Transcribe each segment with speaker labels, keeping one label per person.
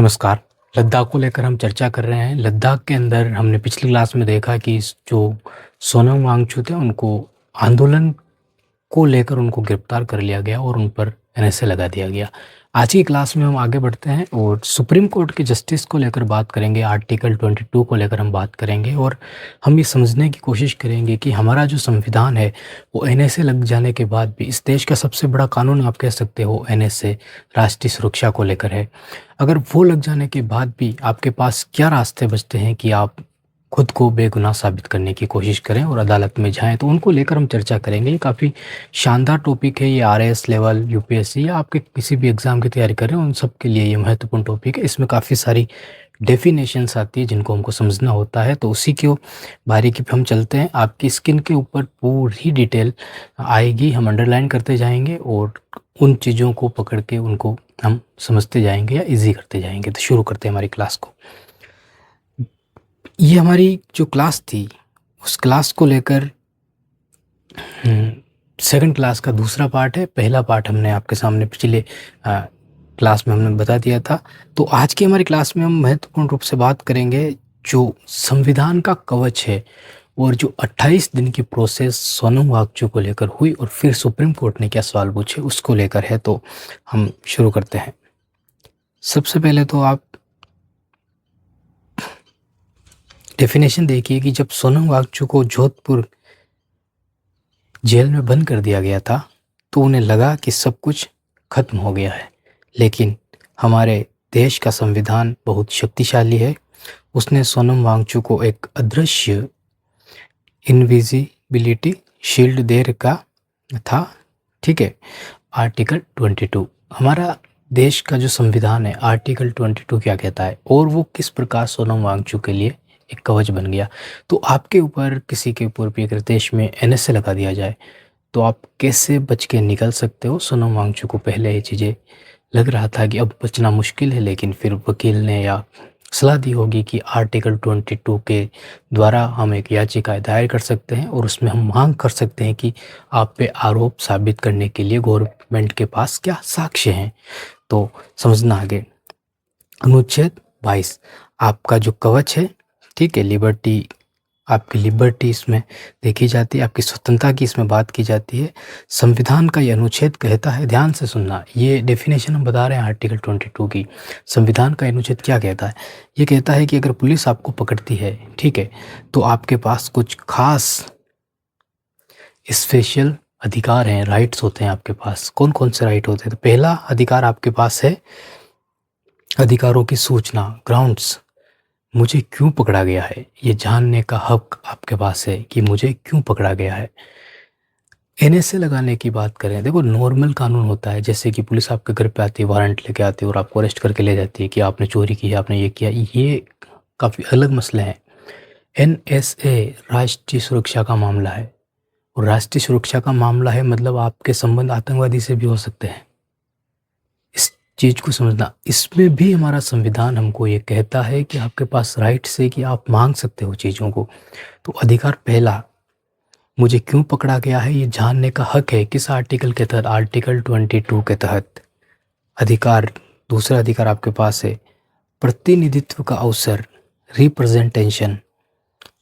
Speaker 1: नमस्कार। लद्दाख को लेकर हम चर्चा कर रहे हैं। लद्दाख के अंदर हमने पिछली क्लास में देखा कि जो सोनम वांगचुक थे उनको आंदोलन को लेकर उनको गिरफ्तार कर लिया गया और उन पर एनएसए लगा दिया गया। आज की क्लास में हम आगे बढ़ते हैं और सुप्रीम कोर्ट के जस्टिस को लेकर बात करेंगे। आर्टिकल 22 को लेकर हम बात करेंगे और हम ये समझने की कोशिश करेंगे कि हमारा जो संविधान है वो एनएसए लग जाने के बाद भी इस देश का सबसे बड़ा कानून आप कह सकते हो एनएसए राष्ट्रीय सुरक्षा को लेकर है। अगर वो लग जाने के बाद भी आपके पास क्या रास्ते बचते हैं कि आप खुद को बेगुनाह साबित करने की कोशिश करें और अदालत में जाएं, तो उनको लेकर हम चर्चा करेंगे। ये काफ़ी शानदार टॉपिक है। ये आरएएस लेवल, यूपीएससी या आपके किसी भी एग्ज़ाम की तैयारी कर रहे हैं उन सब के लिए ये महत्वपूर्ण टॉपिक है। इसमें काफ़ी सारी डेफिनेशंस आती है जिनको हमको समझना होता है, तो उसी के बारीकी पे हम चलते हैं। आपकी स्किन के ऊपर पूरी डिटेल आएगी, हम अंडरलाइन करते जाएंगे और उन चीज़ों को पकड़ के उनको हम समझते जाएंगे या इजी करते जाएंगे। तो शुरू करते हैं हमारी क्लास को। ये हमारी जो क्लास थी उस क्लास को लेकर सेकंड क्लास का दूसरा पार्ट है। पहला पार्ट हमने आपके सामने पिछले क्लास में हमने बता दिया था। तो आज की हमारी क्लास में हम महत्वपूर्ण रूप से बात करेंगे जो संविधान का कवच है और जो 28 दिन की प्रोसेस सोनम वांगचुक को लेकर हुई और फिर सुप्रीम कोर्ट ने क्या सवाल पूछे उसको लेकर है। तो हम शुरू करते हैं। सबसे पहले तो आप डेफिनेशन देखिए कि जब सोनम वांगचुक को जोधपुर जेल में बंद कर दिया गया था तो उन्हें लगा कि सब कुछ खत्म हो गया है, लेकिन हमारे देश का संविधान बहुत शक्तिशाली है। उसने सोनम वांगचुक को एक अदृश्य इनविजिबिलिटी शील्ड दे रखा था। ठीक है। आर्टिकल 22 हमारा देश का जो संविधान है, आर्टिकल 22 क्या कहता है और वो किस प्रकार सोनम वांगचुक के लिए एक कवच बन गया। तो आपके ऊपर किसी के ऊपर भी अगर देश में एनएसए लगा दिया जाए तो आप कैसे बच के निकल सकते हो। सोनम वांगचुक को पहले ये चीज़ें लग रहा था कि अब बचना मुश्किल है, लेकिन फिर वकील ने या सलाह दी होगी कि आर्टिकल 22 के द्वारा हम एक याचिका दायर कर सकते हैं और उसमें हम मांग कर सकते हैं कि आप पे आरोप साबित करने के लिए गवर्नमेंट के पास क्या साक्ष्य हैं। तो समझना आगे। अनुच्छेद 22 आपका जो कवच है, ठीक है, लिबर्टी, आपकी लिबर्टी इसमें देखी जाती है, आपकी स्वतंत्रता की इसमें बात की जाती है। संविधान का ये अनुच्छेद कहता है, ध्यान से सुनना, ये डेफिनेशन हम बता रहे हैं आर्टिकल 22 की। संविधान का अनुच्छेद क्या कहता है? ये कहता है कि अगर पुलिस आपको पकड़ती है, ठीक है, तो आपके पास कुछ खास स्पेशल अधिकार हैं, राइट्स होते हैं आपके पास। कौन कौन से राइट होते हैं? तो पहला अधिकार आपके पास है अधिकारों की सूचना, ग्राउंड्स, मुझे क्यों पकड़ा गया है, ये जानने का हक आपके पास है कि मुझे क्यों पकड़ा गया है। एनएसए लगाने की बात करें, देखो नॉर्मल कानून होता है, जैसे कि पुलिस आपके घर पे आती है, वारंट लेके आती है और आपको अरेस्ट करके ले जाती है कि आपने चोरी की है, आपने ये किया। ये काफ़ी अलग मसले हैं। एनएसए राष्ट्रीय सुरक्षा का मामला है और राष्ट्रीय सुरक्षा का मामला है मतलब आपके संबंध आतंकवादी से भी हो सकते हैं। इस चीज़ को समझना। इसमें भी हमारा संविधान हमको ये कहता है कि आपके पास राइट्स है कि आप मांग सकते हो चीज़ों को। तो अधिकार पहला, मुझे क्यों पकड़ा गया है ये जानने का हक है। किस आर्टिकल के तहत? आर्टिकल 22 के तहत। अधिकार, दूसरा अधिकार आपके पास है प्रतिनिधित्व का अवसर, रिप्रेजेंटेशन,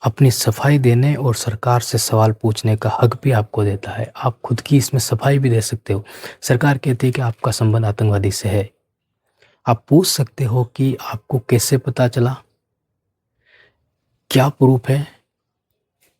Speaker 1: अपनी सफाई देने और सरकार से सवाल पूछने का हक भी आपको देता है। आप खुद की इसमें सफाई भी दे सकते हो। सरकार कहती है कि आपका संबंध आतंकवादी से है, आप पूछ सकते हो कि आपको कैसे पता चला, क्या प्रूफ है।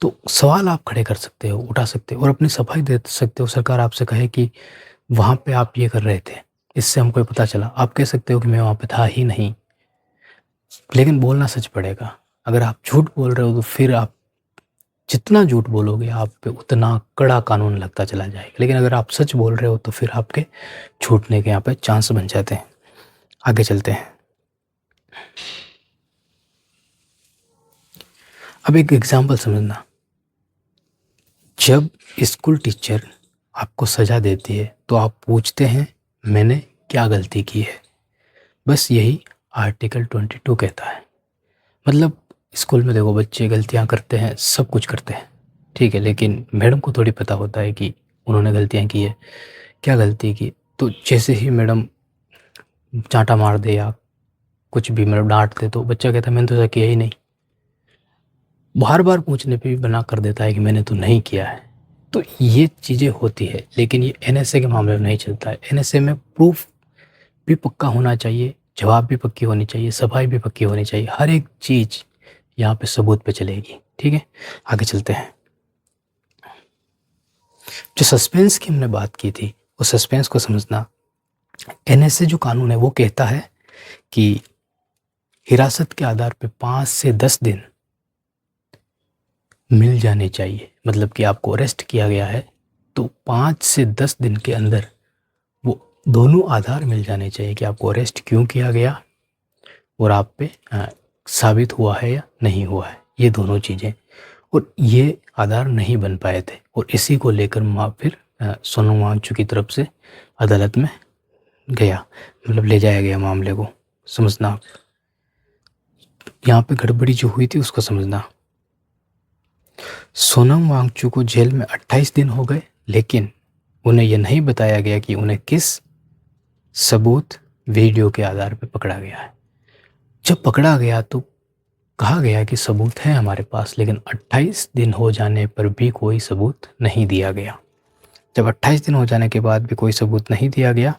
Speaker 1: तो सवाल आप खड़े कर सकते हो, उठा सकते हो और अपनी सफाई दे सकते हो। सरकार आपसे कहे कि वहाँ पे आप ये कर रहे थे, इससे हमको ये पता चला, आप कह सकते हो कि मैं वहाँ पे था ही नहीं, लेकिन बोलना सच पड़ेगा। अगर आप झूठ बोल रहे हो तो फिर आप जितना झूठ बोलोगे आप पे उतना कड़ा कानून लगता चला जाएगा, लेकिन अगर आप सच बोल रहे हो तो फिर आपके छूटने के यहाँ पे चांस बन जाते हैं। आगे चलते हैं। अब एक एग्जाम्पल समझना। जब स्कूल टीचर आपको सज़ा देती है तो आप पूछते हैं मैंने क्या गलती की है। बस यही आर्टिकल 22 कहता है। मतलब स्कूल में देखो बच्चे गलतियां करते हैं, सब कुछ करते हैं, ठीक है, लेकिन मैडम को थोड़ी पता होता है कि उन्होंने गलतियां की है, क्या गलती की। तो जैसे ही मैडम चांटा मार दे या कुछ भी मतलब डांट दे तो बच्चा कहता है मैंने तो ऐसा किया ही नहीं, बार बार पूछने पे भी बना कर देता है कि मैंने तो नहीं किया है। तो ये चीज़ें होती है, लेकिन ये एनएसए के मामले में नहीं चलता है। एनएसए में प्रूफ भी पक्का होना चाहिए, जवाब भी पक्की होनी चाहिए, सफाई भी पक्की होनी चाहिए, हर एक चीज़ यहाँ पे सबूत पे चलेगी। ठीक है, आगे चलते हैं। जो सस्पेंस की हमने बात की थी, उस सस्पेंस को समझना। एनएसए जो कानून है वो कहता है कि हिरासत के आधार पे 5 से 10 दिन मिल जाने चाहिए। मतलब कि आपको अरेस्ट किया गया है तो 5 से 10 दिन के अंदर वो दोनों आधार मिल जाने चाहिए कि आपको अरेस्ट क्यों किया गया और आप पे साबित हुआ है या नहीं हुआ है, ये दोनों चीज़ें। और ये आधार नहीं बन पाए थे और इसी को लेकर फिर सोनम वांगचुक की तरफ से अदालत में गया, मतलब ले जाया गया मामले को। समझना, यहाँ पे गड़बड़ी जो हुई थी उसको समझना। सोनम वांगचुक को जेल में 28 दिन हो गए, लेकिन उन्हें यह नहीं बताया गया कि उन्हें किस सबूत वीडियो के आधार पर पकड़ा गया है। जब पकड़ा गया तो कहा गया कि सबूत है हमारे पास, लेकिन 28 दिन हो जाने पर भी कोई सबूत नहीं दिया गया। जब 28 दिन हो जाने के बाद भी कोई सबूत नहीं दिया गया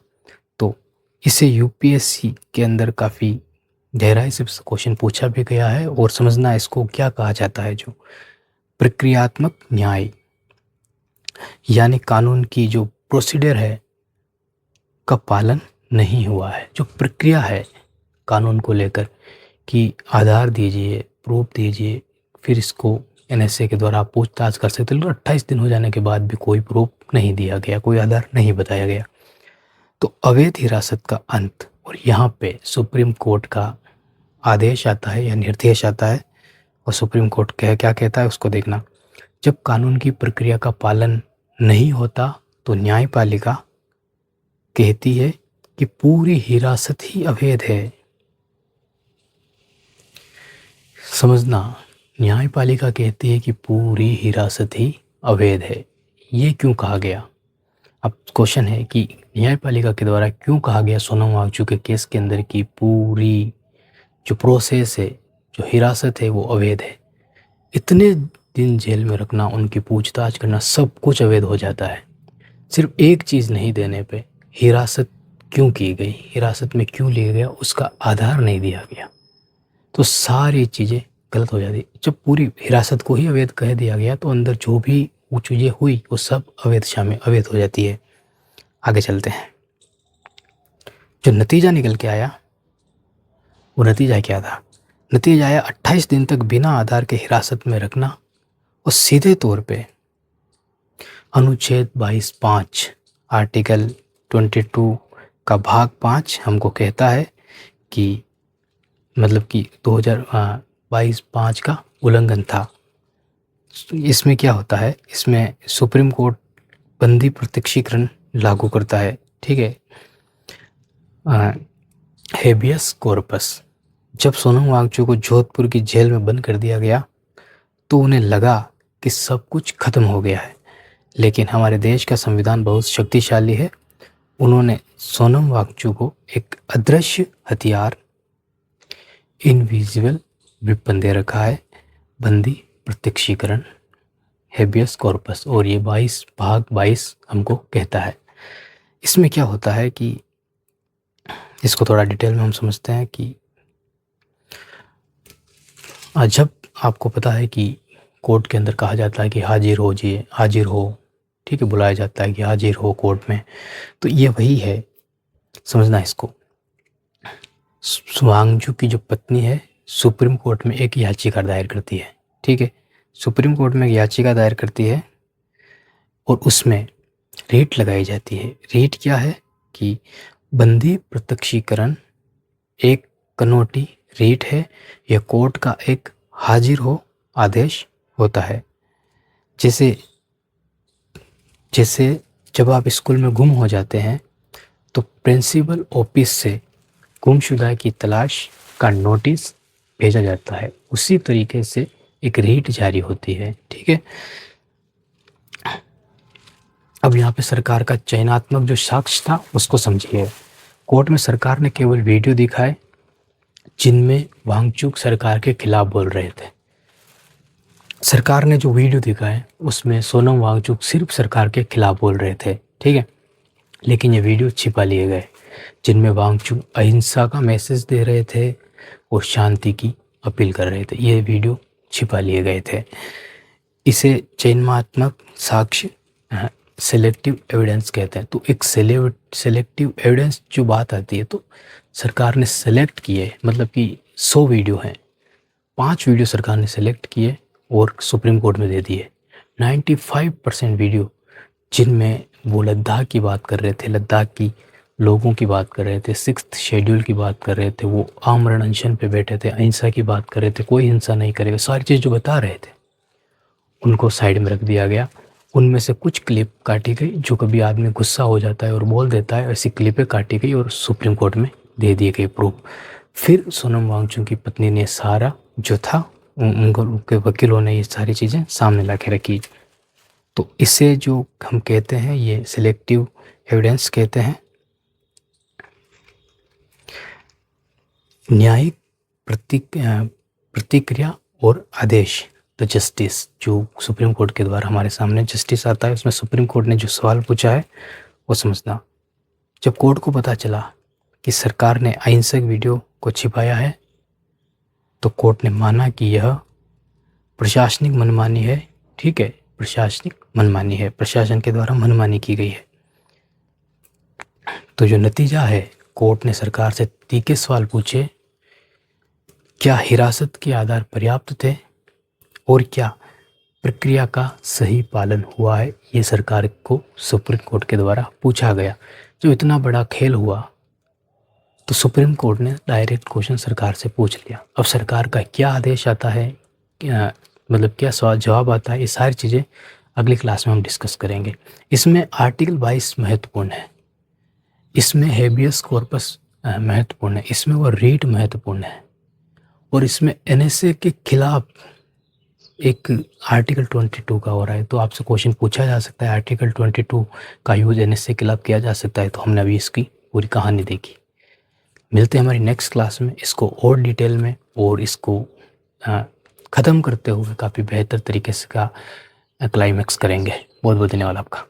Speaker 1: तो इसे यूपीएससी के अंदर काफ़ी गहराई से क्वेश्चन पूछा भी गया है। और समझना इसको क्या कहा जाता है, जो प्रक्रियात्मक न्याय, यानी कानून की जो प्रोसीजर है का पालन नहीं हुआ है। जो प्रक्रिया है कानून को लेकर कि आधार दीजिए, प्रूफ दीजिए, फिर इसको एनएसए के द्वारा आप पूछताछ कर सकते हो। 28 दिन हो जाने के बाद भी कोई प्रूफ नहीं दिया गया, कोई आधार नहीं बताया गया, तो अवैध हिरासत का अंत। और यहाँ पे सुप्रीम कोर्ट का आदेश आता है या निर्देश आता है, और सुप्रीम कोर्ट क्या कहता है उसको देखना। जब कानून की प्रक्रिया का पालन नहीं होता तो न्यायपालिका कहती है कि पूरी हिरासत ही अवैध है। समझना, न्यायपालिका कहती है कि पूरी हिरासत ही अवैध है। ये क्यों कहा गया? अब क्वेश्चन है कि न्यायपालिका के द्वारा क्यों कहा गया सोनम वांगचुक के केस के अंदर की पूरी जो प्रोसेस है, जो हिरासत है वो अवैध है। इतने दिन जेल में रखना, उनकी पूछताछ करना, सब कुछ अवैध हो जाता है। सिर्फ एक चीज़ नहीं देने पे हिरासत क्यों की गई, हिरासत में क्यों लिया गया, उसका आधार नहीं दिया गया, तो सारी चीज़ें गलत हो जाती। जब पूरी हिरासत को ही अवैध कह दिया गया तो अंदर जो भी वो चीज़ें हुई वो सब अवैध हो जाती है। आगे चलते हैं। जो नतीजा निकल के आया वो नतीजा क्या था? नतीजा आया 28 दिन तक बिना आधार के हिरासत में रखना, और सीधे तौर पे अनुच्छेद 22(5) आर्टिकल 22 का भाग 5 हमको कहता है कि मतलब कि 2022(5) का उल्लंघन था। इसमें क्या होता है, इसमें सुप्रीम कोर्ट बंदी प्रत्यक्षीकरण लागू करता है। ठीक है, हेबियस कॉर्पस। जब सोनम वांगचुक को जोधपुर की जेल में बंद कर दिया गया तो उन्हें लगा कि सब कुछ खत्म हो गया है, लेकिन हमारे देश का संविधान बहुत शक्तिशाली है। उन्होंने सोनम वांगचुक को एक अदृश्य हथियार, इनविजिबल वेपन दे रखा है, बंदी प्रत्यक्षीकरण, हेबियस कॉर्पस। और ये 22 हमको कहता है। इसमें क्या होता है कि इसको थोड़ा डिटेल में हम समझते हैं कि जब आपको पता है कि कोर्ट के अंदर कहा जाता है कि हाजिर हो जाइए, हाजिर हो, ठीक है, बुलाया जाता है कि हाजिर हो कोर्ट में, तो ये वही है। समझना इसको। वांगचुक की जो पत्नी है सुप्रीम कोर्ट में एक याचिका दायर करती है। ठीक है, सुप्रीम कोर्ट में एक याचिका दायर करती है और उसमें रेट लगाई जाती है। रेट क्या है कि बंदी प्रत्यक्षीकरण एक कनौटी रेट है, यह कोर्ट का एक हाजिर हो आदेश होता है। जैसे जब आप स्कूल में गुम हो जाते हैं तो प्रिंसिपल ऑफिस से गुमशुदा की तलाश का नोटिस भेजा जाता है, उसी तरीके से एक रेट जारी होती है। ठीक है, अब यहाँ पे सरकार का चयनात्मक जो साक्ष्य था उसको समझिए। कोर्ट में सरकार ने केवल वीडियो दिखाए जिनमें वांगचुक सरकार के खिलाफ बोल रहे थे। सरकार ने जो वीडियो दिखाए उसमें सोनम वांगचुक सिर्फ सरकार के खिलाफ बोल रहे थे, ठीक है, लेकिन ये वीडियो छिपा लिए गए जिनमें वांगचुक अहिंसा का मैसेज दे रहे थे और शांति की अपील कर रहे थे। ये वीडियो छिपा लिए गए थे। इसे चयनात्मक साक्ष्य सेलेक्टिव एविडेंस कहते हैं। तो एक सेलेक्टिव एविडेंस जो बात आती है, तो सरकार ने सेलेक्ट किए, मतलब कि 100 वीडियो हैं, 5 वीडियो सरकार ने सेलेक्ट किए और सुप्रीम कोर्ट में दे दिए। 95% वीडियो जिनमें वो लद्दाख की बात कर रहे थे, लद्दाख की लोगों की बात कर रहे थे, 6th शेड्यूल की बात कर रहे थे, वो आमरण अनशन पे बैठे थे, अहिंसा की बात कर रहे थे, कोई हिंसा नहीं करेगा, सारी चीज़ जो बता रहे थे उनको साइड में रख दिया गया। उनमें से कुछ क्लिप काटी गई, जो कभी आदमी गुस्सा हो जाता है और बोल देता है, ऐसी क्लिपें काटी गई और सुप्रीम कोर्ट में दे दिए गए प्रूफ। फिर सोनम वांगचुक की पत्नी ने सारा जो था, उनके वकीलों ने ये सारी चीज़ें सामने ला के रखी। तो इसे जो हम कहते हैं, ये सिलेक्टिव एविडेंस कहते हैं। न्यायिक प्रतिक्रिया और आदेश, तो जस्टिस, जो सुप्रीम कोर्ट के द्वारा हमारे सामने जस्टिस आता है, उसमें सुप्रीम कोर्ट ने जो सवाल पूछा है वो समझना। जब कोर्ट को पता चला कि सरकार ने अहिंसक वीडियो को छिपाया है, तो कोर्ट ने माना कि यह प्रशासनिक मनमानी है, ठीक है, प्रशासनिक मनमानी है, प्रशासन के द्वारा मनमानी की गई है। तो जो नतीजा है, कोर्ट ने सरकार से तीखे सवाल पूछे, क्या हिरासत के आधार पर्याप्त थे और क्या प्रक्रिया का सही पालन हुआ है, ये सरकार को सुप्रीम कोर्ट के द्वारा पूछा गया। जो इतना बड़ा खेल हुआ, तो सुप्रीम कोर्ट ने डायरेक्ट क्वेश्चन सरकार से पूछ लिया। अब सरकार का क्या आदेश आता है, मतलब क्या सवाल जवाब आता है, ये सारी चीज़ें अगली क्लास में हम डिस्कस करेंगे। इसमें आर्टिकल 22 महत्वपूर्ण है, इसमें हेबियस कॉर्पस महत्वपूर्ण है, इसमें वो रीट महत्वपूर्ण है, और इसमें एनएसए के खिलाफ एक आर्टिकल 22 का हो रहा है। तो आपसे क्वेश्चन पूछा जा सकता है, आर्टिकल 22 का यूज़ एनएसए के खिलाफ किया जा सकता है। तो हमने अभी इसकी पूरी कहानी देखी। मिलते हैं हमारी नेक्स्ट क्लास में, इसको और डिटेल में और इसको ख़त्म करते हुए काफ़ी बेहतर तरीके से का क्लाइमैक्स करेंगे। बहुत बहुत धन्यवाद आपका।